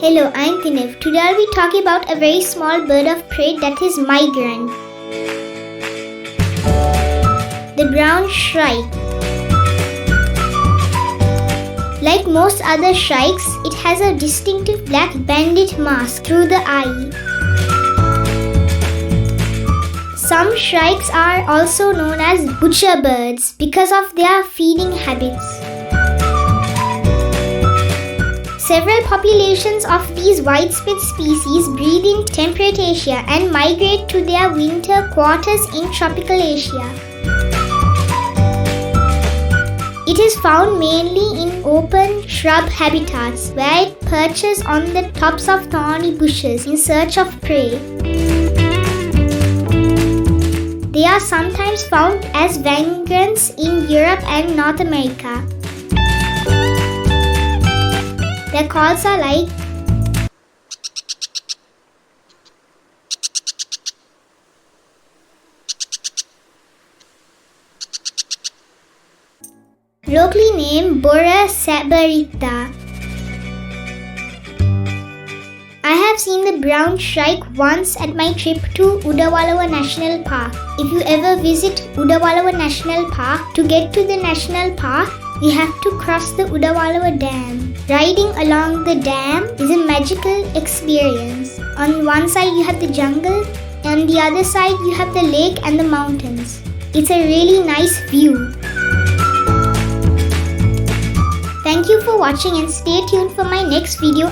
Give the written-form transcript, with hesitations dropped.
Hello, I'm Thinev. Today I'll be talking about a very small bird of prey that is migrant. The brown shrike. Like most other shrikes, it has a distinctive black banded mask through the eye. Some shrikes are also known as butcher birds because of their feeding habits. Several populations of these widespread species breed in temperate Asia and migrate to their winter quarters in tropical Asia. It is found mainly in open shrub habitats where it perches on the tops of thorny bushes in search of prey. They are sometimes found as vagrants in Europe and North America. Their calls are like locally named Bora Sabariththa. I have seen the brown shrike once at my trip to Udawalawa National Park. If you ever visit Udawalawa National Park, to get to the national park, you have to cross the Udawalawa Dam. Riding along the dam is a magical experience. On one side you have the jungle, and on the other side you have the lake and the mountains. It's a really nice view. Thank you for watching and stay tuned for my next video.